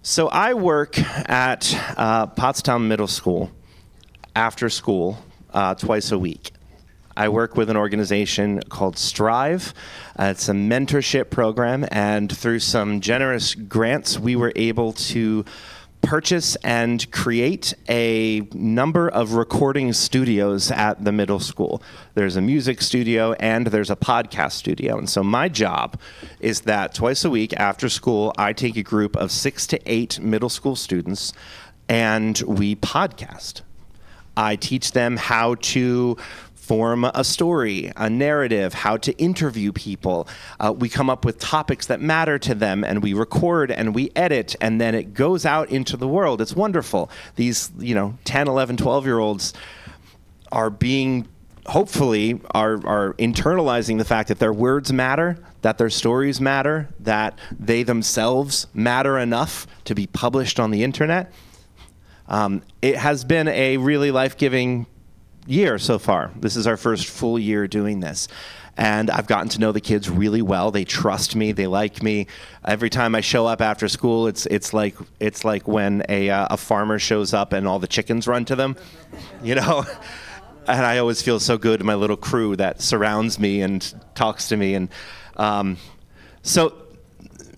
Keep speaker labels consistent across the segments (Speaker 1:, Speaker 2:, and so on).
Speaker 1: So I work at Pottstown Middle School after school twice a week. I work with an organization called Strive. It's a mentorship program, and through some generous grants, we were able to purchase and create a number of recording studios at the middle school. There's a music studio and there's a podcast studio. And so my job is that twice a week after school, I take a group of 6 to 8 middle school students and we podcast. I teach them how to form a story, a narrative, how to interview people. We come up with topics that matter to them, and we record and we edit, and then it goes out into the world. It's wonderful. These, 10, 11, 12-year-olds are being, hopefully, are internalizing the fact that their words matter, that their stories matter, that they themselves matter enough to be published on the internet. It has been a really life-giving year so far. This is our first full year doing this. And I've gotten to know the kids really well. They trust me. They like me. Every time I show up after school, it's like when a farmer shows up and all the chickens run to them, And I always feel so good, my little crew that surrounds me and talks to me. And so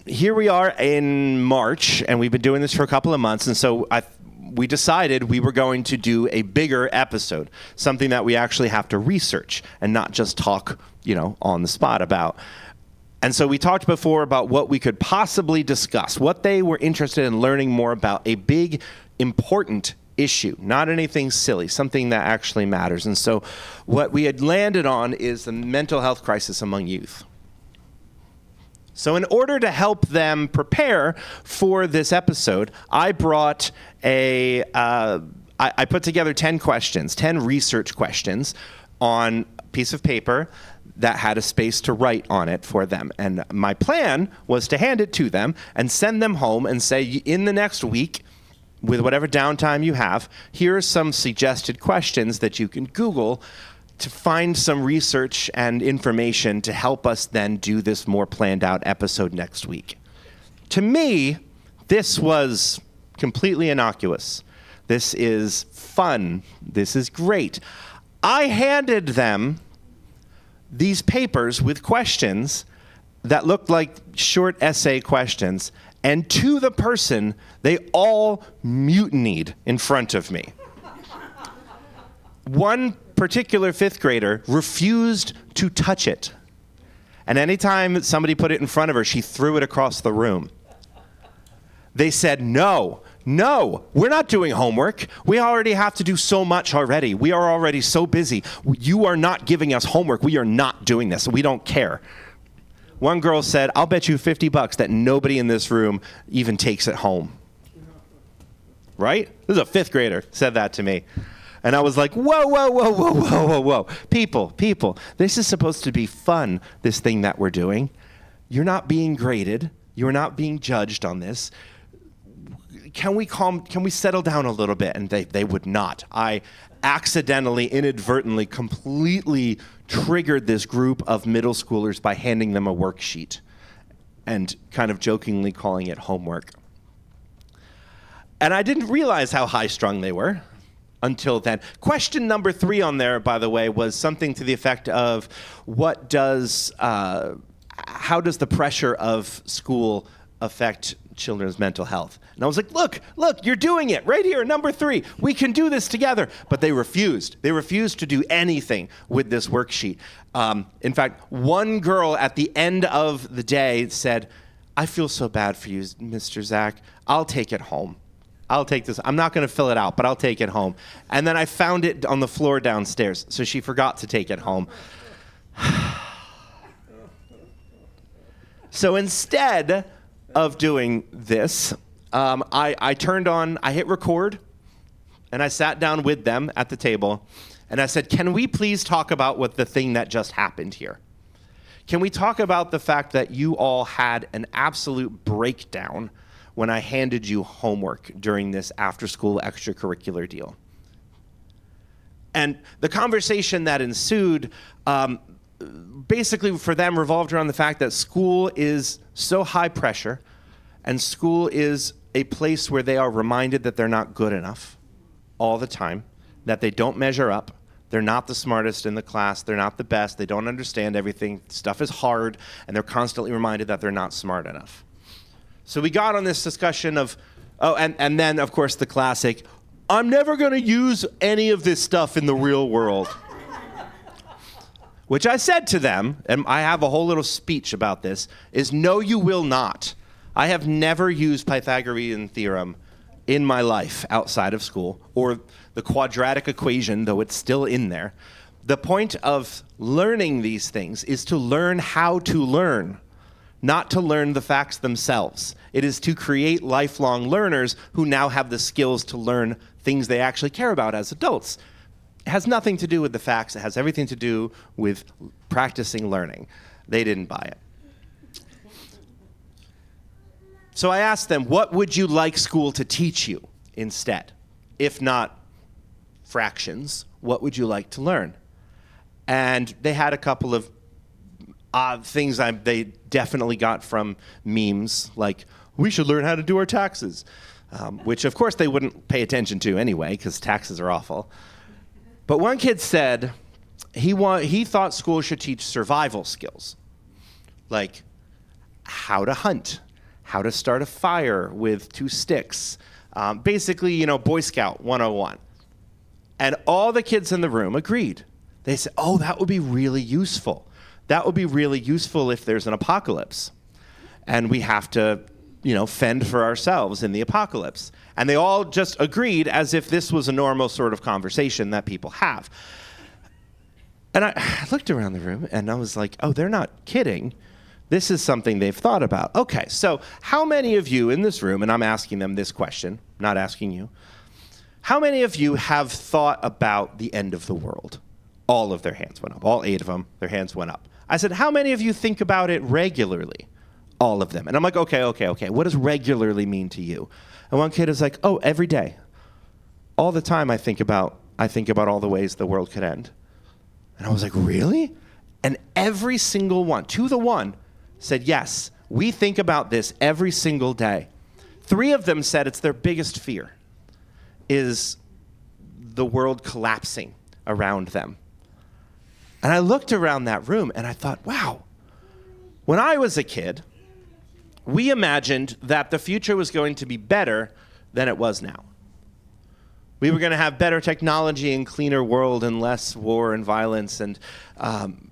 Speaker 1: here we are in March, and we've been doing this for a couple of months. And so we decided we were going to do a bigger episode, something that we actually have to research and not just talk, on the spot about. And so we talked before about what we could possibly discuss, what they were interested in learning more about, a big, important issue, not anything silly, something that actually matters. And so what we had landed on is the mental health crisis among youth. So in order to help them prepare for this episode, I brought I put together 10 questions, 10 research questions on a piece of paper that had a space to write on it for them. And my plan was to hand it to them and send them home and say, in the next week, with whatever downtime you have, here are some suggested questions that you can Google to find some research and information to help us then do this more planned out episode next week. To me, this was completely innocuous. This is fun. This is great. I handed them these papers with questions that looked like short essay questions, and to the person, they all mutinied in front of me. One particular 5th grader refused to touch it. And anytime somebody put it in front of her, she threw it across the room. They said, no, we're not doing homework. We already have to do so much already. We are already so busy. You are not giving us homework. We are not doing this. We don't care. One girl said, I'll bet you $50 that nobody in this room even takes it home. Right? This is a 5th grader said that to me. And I was like, whoa. People, this is supposed to be fun, this thing that we're doing. You're not being graded. You're not being judged on this. Can we settle down a little bit? And they would not. I accidentally, inadvertently, completely triggered this group of middle schoolers by handing them a worksheet and kind of jokingly calling it homework. And I didn't realize how high-strung they were until then. Question number 3 on there, by the way, was something to the effect of, how does the pressure of school affect children's mental health? And I was like, look, you're doing it right here, number 3. We can do this together. But they refused. They refused to do anything with this worksheet. In fact, one girl at the end of the day said, I feel so bad for you, Mr. Zack. I'll take it home. I'll take this. I'm not going to fill it out, but I'll take it home. And then I found it on the floor downstairs, so she forgot to take it home. So instead of doing this, I hit record, and I sat down with them at the table, and I said, can we please talk about what the thing that just happened here? Can we talk about the fact that you all had an absolute breakdown when I handed you homework during this after-school extracurricular deal? And the conversation that ensued basically for them revolved around the fact that school is so high pressure and school is a place where they are reminded that they're not good enough all the time, that they don't measure up. They're not the smartest in the class. They're not the best. They don't understand everything. Stuff is hard, and they're constantly reminded that they're not smart enough. So we got on this discussion of, and then, of course, the classic, I'm never going to use any of this stuff in the real world. Which I said to them, and I have a whole little speech about this, is no, you will not. I have never used Pythagorean theorem in my life outside of school, or the quadratic equation, though it's still in there. The point of learning these things is to learn how to learn, not to learn the facts themselves. It is to create lifelong learners who now have the skills to learn things they actually care about as adults. It has nothing to do with the facts. It has everything to do with practicing learning. They didn't buy it. So I asked them, what would you like school to teach you instead? If not fractions, what would you like to learn? And they had a couple of odd things they definitely got from memes, like, we should learn how to do our taxes, which of course they wouldn't pay attention to anyway, because taxes are awful. But one kid said he thought school should teach survival skills, like how to hunt, how to start a fire with 2 sticks, basically, Boy Scout 101. And all the kids in the room agreed. They said, oh, that would be really useful. That would be really useful if there's an apocalypse and we have to, fend for ourselves in the apocalypse. And they all just agreed as if this was a normal sort of conversation that people have. And I looked around the room and I was like, oh, they're not kidding. This is something they've thought about. Okay, so how many of you in this room, and I'm asking them this question, not asking you, how many of you have thought about the end of the world? All of their hands went up. All 8 of them, their hands went up. I said, how many of you think about it regularly? All of them. And I'm like, okay. What does regularly mean to you? And one kid is like, oh, every day. All the time I think about all the ways the world could end. And I was like, really? And every single one, to the one, said, yes, we think about this every single day. 3 of them said it's their biggest fear, is the world collapsing around them. And I looked around that room and I thought, wow, when I was a kid, we imagined that the future was going to be better than it was now. We were going to have better technology and cleaner world and less war and violence and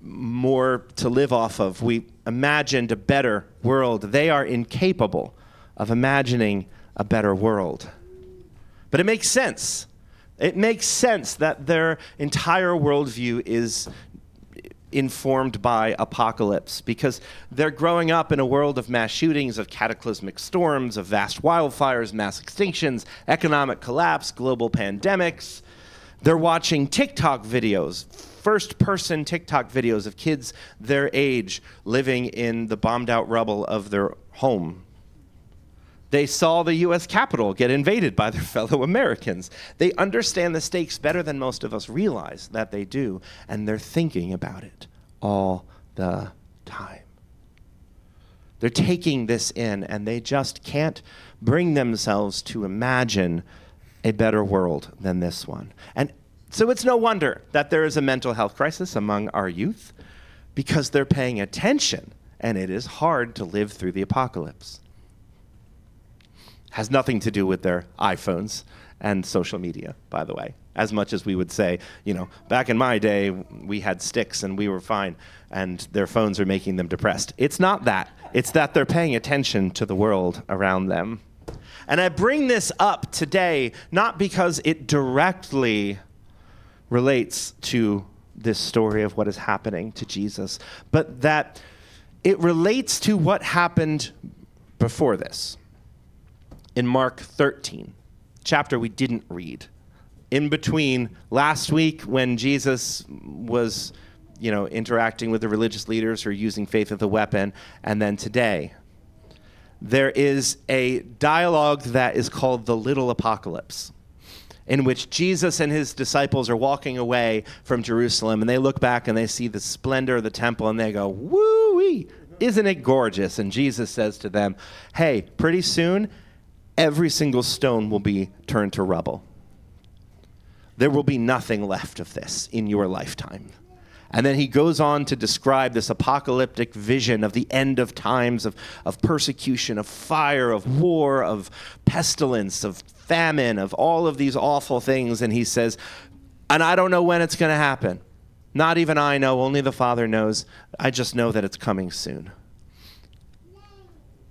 Speaker 1: more to live off of. We imagined a better world. They are incapable of imagining a better world. But it makes sense. It makes sense that their entire worldview is informed by apocalypse, because they're growing up in a world of mass shootings, of cataclysmic storms, of vast wildfires, mass extinctions, economic collapse, global pandemics. They're watching TikTok videos, first-person TikTok videos of kids their age living in the bombed-out rubble of their home. They saw the U.S. Capitol get invaded by their fellow Americans. They understand the stakes better than most of us realize that they do, and they're thinking about it all the time. They're taking this in, and they just can't bring themselves to imagine a better world than this one. And so it's no wonder that there is a mental health crisis among our youth, because they're paying attention, and it is hard to live through the apocalypse. Has nothing to do with their iPhones and social media, by the way. As much as we would say, back in my day, we had sticks and we were fine, and their phones are making them depressed. It's not that. It's that they're paying attention to the world around them. And I bring this up today not because it directly relates to this story of what is happening to Jesus, but that it relates to what happened before this. In Mark 13, chapter we didn't read, in between last week when Jesus was, interacting with the religious leaders who are using faith as a weapon, and then today, there is a dialogue that is called the Little Apocalypse, in which Jesus and his disciples are walking away from Jerusalem, and they look back and they see the splendor of the temple, and they go, woo-wee, isn't it gorgeous? And Jesus says to them, hey, pretty soon, every single stone will be turned to rubble. There will be nothing left of this in your lifetime. And then he goes on to describe this apocalyptic vision of the end of times, of persecution, of fire, of war, of pestilence, of famine, of all of these awful things. And he says, and I don't know when it's going to happen. Not even I know, only the Father knows. I just know that it's coming soon.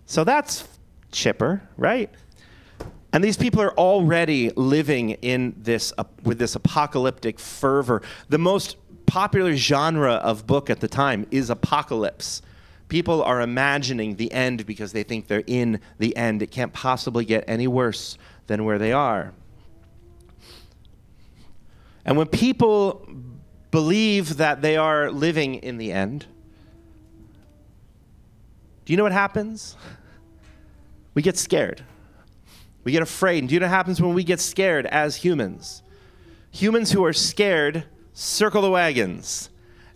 Speaker 1: So that's chipper, right? And these people are already living in this with this apocalyptic fervor. The most popular genre of book at the time is apocalypse. People are imagining the end because they think they're in the end. It can't possibly get any worse than where they are. And when people believe that they are living in the end, do you know what happens? We get scared. We get afraid. And do you know what happens when we get scared as humans? Humans who are scared circle the wagons,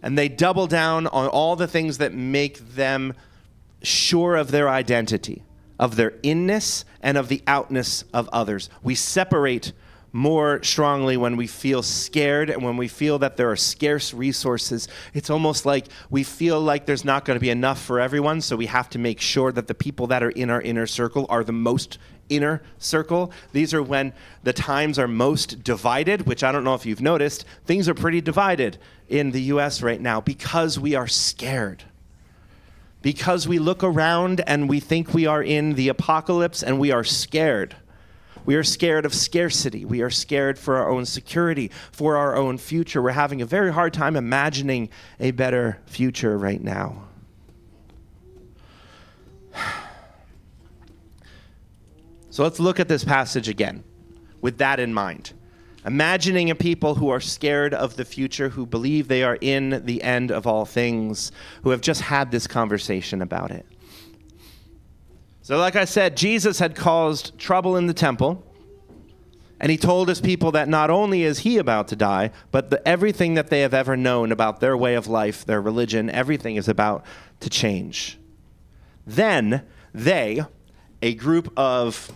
Speaker 1: and they double down on all the things that make them sure of their identity, of their inness, and of the outness of others. We separate more strongly when we feel scared and when we feel that there are scarce resources. It's almost like we feel like there's not going to be enough for everyone, so we have to make sure that the people that are in our inner circle are the most inner circle. These are when the times are most divided, which I don't know if you've noticed. Things are pretty divided in the U.S. right now because we are scared. Because we look around and we think we are in the apocalypse and we are scared. We are scared of scarcity. We are scared for our own security, for our own future. We're having a very hard time imagining a better future right now. So let's look at this passage again with that in mind. Imagining a people who are scared of the future, who believe they are in the end of all things, who have just had this conversation about it. So like I said, Jesus had caused trouble in the temple, and he told his people that not only is he about to die, but everything that they have ever known about their way of life, their religion, everything is about to change. Then they, a group of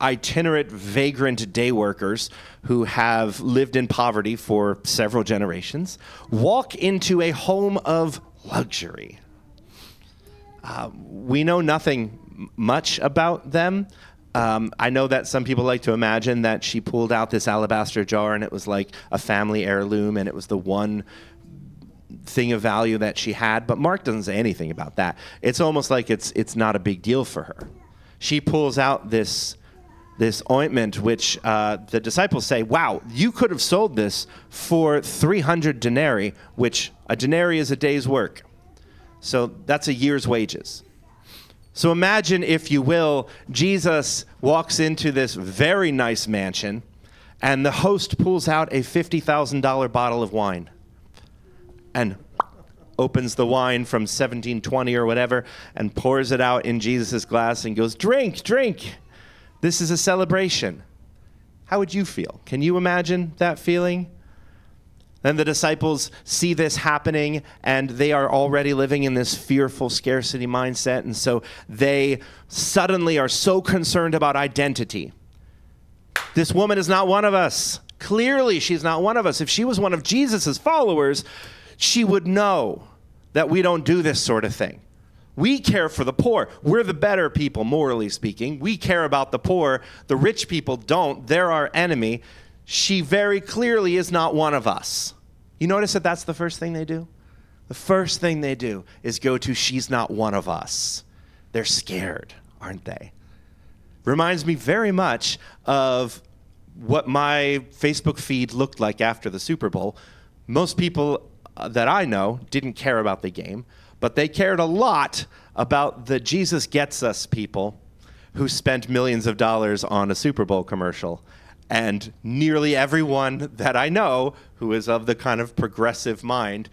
Speaker 1: itinerant, vagrant day workers who have lived in poverty for several generations, walk into a home of luxury. We know nothing much about them. I know that some people like to imagine that she pulled out this alabaster jar and it was like a family heirloom and it was the one thing of value that she had, but Mark doesn't say anything about that. It's almost like it's not a big deal for her. She pulls out this ointment, which the disciples say, wow, you could have sold this for 300 denarii, which a denarii is a day's work. So that's a year's wages. So imagine, if you will, Jesus walks into this very nice mansion, and the host pulls out a $50,000 bottle of wine and opens the wine from 1720 or whatever and pours it out in Jesus' glass and goes, drink, drink. This is a celebration. How would you feel? Can you imagine that feeling? Then the disciples see this happening, and they are already living in this fearful scarcity mindset, and so they suddenly are so concerned about identity. This woman is not one of us. Clearly, she's not one of us. If she was one of Jesus' followers, she would know that we don't do this sort of thing. We care for the poor. We're the better people, morally speaking. We care about the poor. The rich people don't. They're our enemy. She very clearly is not one of us. You notice that that's the first thing they do? The first thing they do is go to, she's not one of us. They're scared, aren't they? Reminds me very much of what my Facebook feed looked like after the Super Bowl. Most people that I know didn't care about the game, but they cared a lot about the Jesus Gets Us people who spent millions of dollars on a Super Bowl commercial. And nearly everyone that I know who is of the kind of progressive mind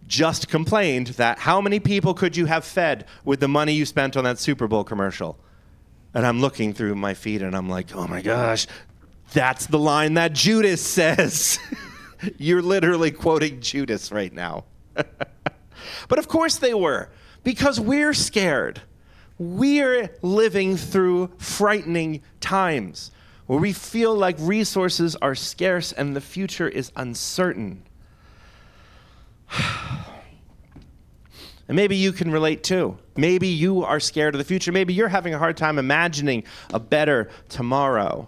Speaker 1: just complained that how many people could you have fed with the money you spent on that Super Bowl commercial? And I'm looking through my feed and I'm like, oh my gosh, that's the line that Judas says. You're literally quoting Judas right now. But of course they were, because we're scared. We're living through frightening times where we feel like resources are scarce and the future is uncertain. And maybe you can relate too. Maybe you are scared of the future. Maybe you're having a hard time imagining a better tomorrow.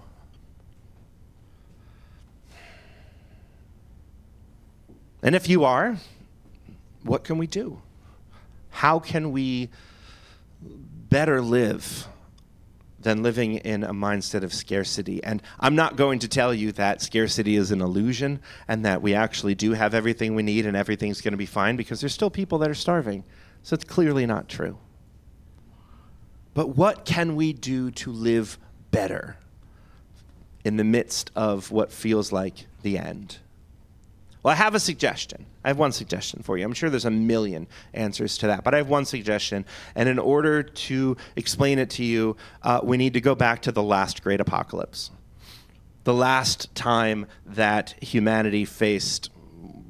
Speaker 1: And if you are, what can we do? How can we better live than living in a mindset of scarcity? And I'm not going to tell you that scarcity is an illusion and that we actually do have everything we need and everything's going to be fine, because there's still people that are starving. So it's clearly not true. But what can we do to live better in the midst of what feels like the end? Well, I have a suggestion. I have one suggestion for you. I'm sure there's a million answers to that, but I have one suggestion. And in order to explain it to you, we need to go back to the last great apocalypse. The last time that humanity faced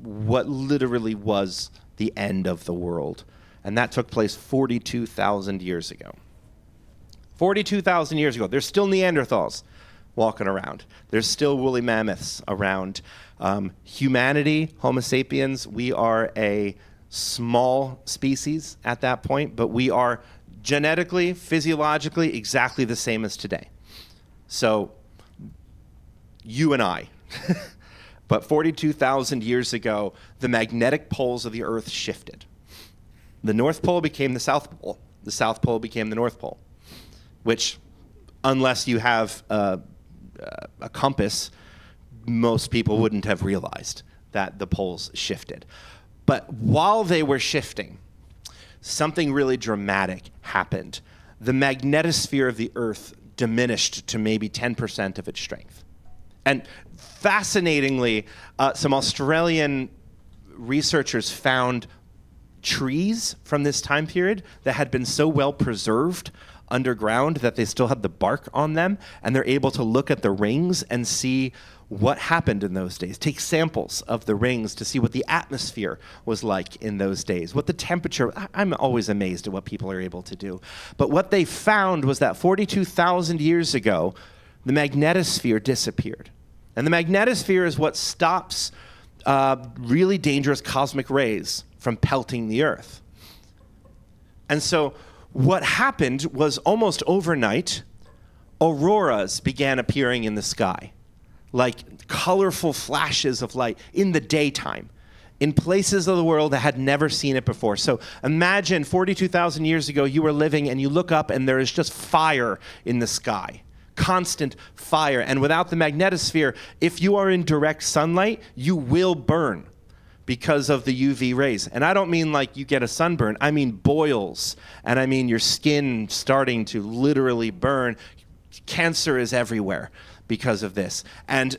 Speaker 1: what literally was the end of the world. And that took place 42,000 years ago. 42,000 years ago. There's still Neanderthals walking around. There's still woolly mammoths around. Humanity, Homo sapiens, we are a small species at that point, but we are genetically, physiologically exactly the same as today. So you and I. But 42,000 years ago, the magnetic poles of the Earth shifted. The North Pole became the South Pole. The South Pole became the North Pole, which, unless you have a compass, most people wouldn't have realized that the poles shifted. But while they were shifting, something really dramatic happened. The magnetosphere of the Earth diminished to maybe 10% of its strength. And fascinatingly, some Australian researchers found trees from this time period that had been so well preserved underground that they still had the bark on them, and they're able to look at the rings and see what happened in those days. Take samples of the rings to see what the atmosphere was like in those days, what the temperature. I'm always amazed at what people are able to do. But what they found was that 42,000 years ago, the magnetosphere disappeared. And the magnetosphere is what stops really dangerous cosmic rays from pelting the Earth. And so what happened was, almost overnight, auroras began appearing in the sky, like colorful flashes of light in the daytime, in places of the world that had never seen it before. So imagine 42,000 years ago, you were living and you look up and there is just fire in the sky, constant fire. And without the magnetosphere, if you are in direct sunlight, you will burn because of the UV rays. And I don't mean like you get a sunburn. I mean boils. And I mean your skin starting to literally burn. Cancer is everywhere because of this. And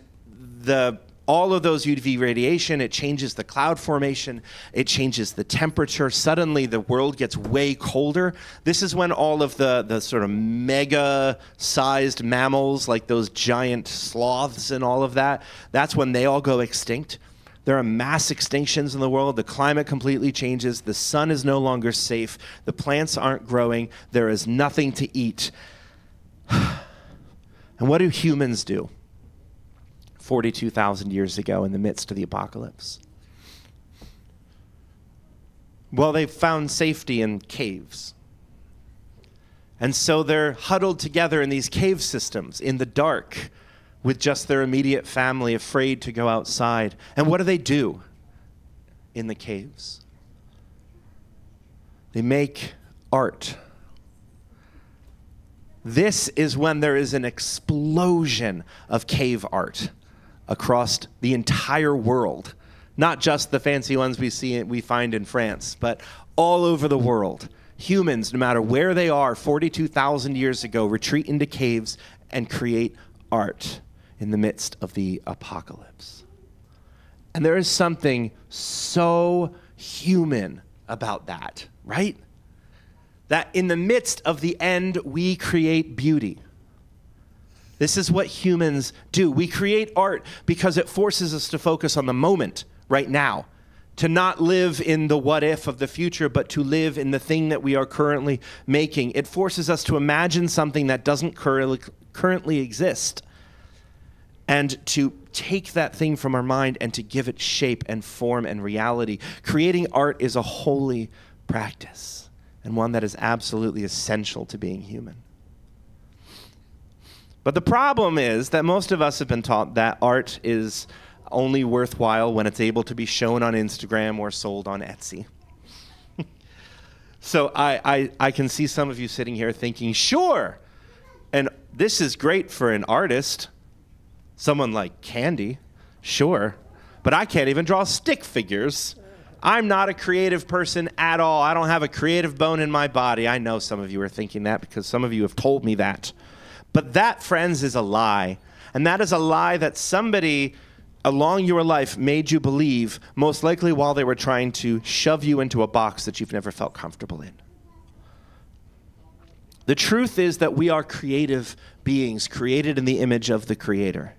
Speaker 1: all of those UV radiation, it changes the cloud formation, it changes the temperature. Suddenly the world gets way colder. This is when all of the sort of mega-sized mammals, like those giant sloths and all of that, that's when they all go extinct. There are mass extinctions in the world. The climate completely changes. The sun is no longer safe. The plants aren't growing. There is nothing to eat. And what do humans do 42,000 years ago in the midst of the apocalypse? Well, they found safety in caves. And so they're huddled together in these cave systems in the dark, with just their immediate family, afraid to go outside. And what do in the caves? They make art. This is when there is an explosion of cave art across the entire world. Not just the fancy ones we find in France, but all over the world. Humans, no matter where they are, 42,000 years ago, retreat into caves and create art in the midst of the apocalypse. And there is something so human about that, right? That in the midst of the end, we create beauty. This is what humans do. We create art because it forces us to focus on the moment, right now. To not live in the what if of the future, but to live in the thing that we are currently making. It forces us to imagine something that doesn't currently exist, and to take that thing from our mind and to give it shape and form and reality. Creating art is a holy practice, and one that is absolutely essential to being human. But the problem is that most of us have been taught that art is only worthwhile when it's able to be shown on Instagram or sold on Etsy. So I can see some of you sitting here thinking, sure, and this is great for an artist, someone like Candy, sure, but I can't even draw stick figures. I'm not a creative person at all. I don't have a creative bone in my body. I know some of you are thinking that because some of you have told me that. But that, friends, is a lie. And that is a lie that somebody along your life made you believe, most likely while they were trying to shove you into a box that you've never felt comfortable in. The truth is that we are creative beings, created in the image of the Creator.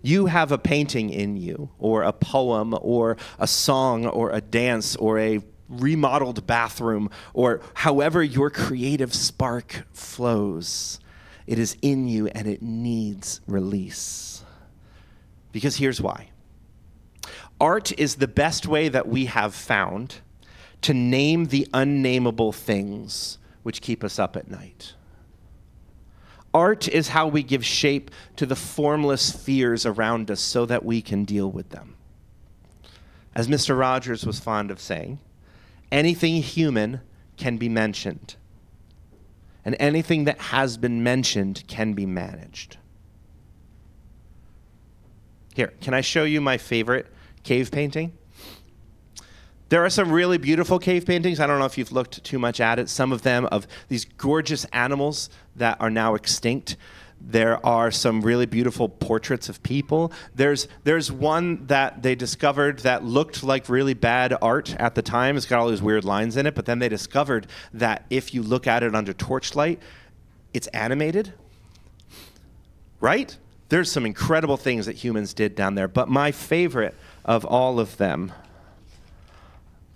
Speaker 1: You have a painting in you, or a poem, or a song, or a dance, or a remodeled bathroom, or however your creative spark flows. It is in you and it needs release. Because here's why. Art is the best way that we have found to name the unnameable things which keep us up at night. Art is how we give shape to the formless fears around us so that we can deal with them. As Mr. Rogers was fond of saying, anything human can be mentioned, and anything that has been mentioned can be managed. Here, can I show you my favorite cave painting? There are some really beautiful cave paintings. I don't know if you've looked too much at it. Some of them of these gorgeous animals that are now extinct. There are some really beautiful portraits of people. There's one that they discovered that looked like really bad art at the time. It's got all these weird lines in it, but then they discovered that if you look at it under torchlight, it's animated, right? There's some incredible things that humans did down there, but my favorite of all of them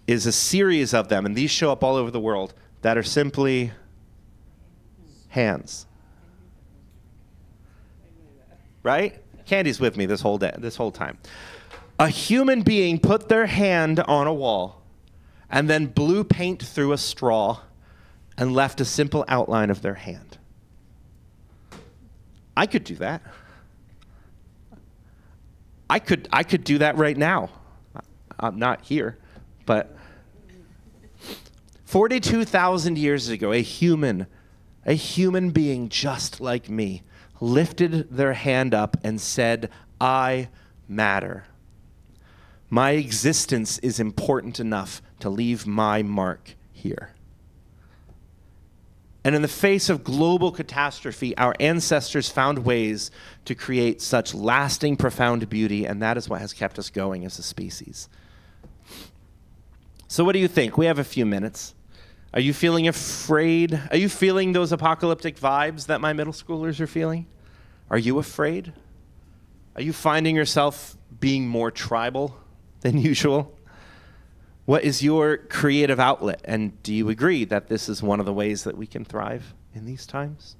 Speaker 1: is a series of them, and these show up all over the world, that are simply hands. Right? Candy's with me this whole time. A human being put their hand on a wall and then blew paint through a straw and left a simple outline of their hand. I could do that. I could do that right now. I'm not here, but 42,000 years ago, a human being just like me lifted their hand up and said, I matter. My existence is important enough to leave my mark here. And in the face of global catastrophe, our ancestors found ways to create such lasting, profound beauty, and that is what has kept us going as a species. So what do you think? We have a few minutes. Are you feeling afraid? Are you feeling those apocalyptic vibes that my middle schoolers are feeling? Are you afraid? Are you finding yourself being more tribal than usual? What is your creative outlet? And do you agree that this is one of the ways that we can thrive in these times?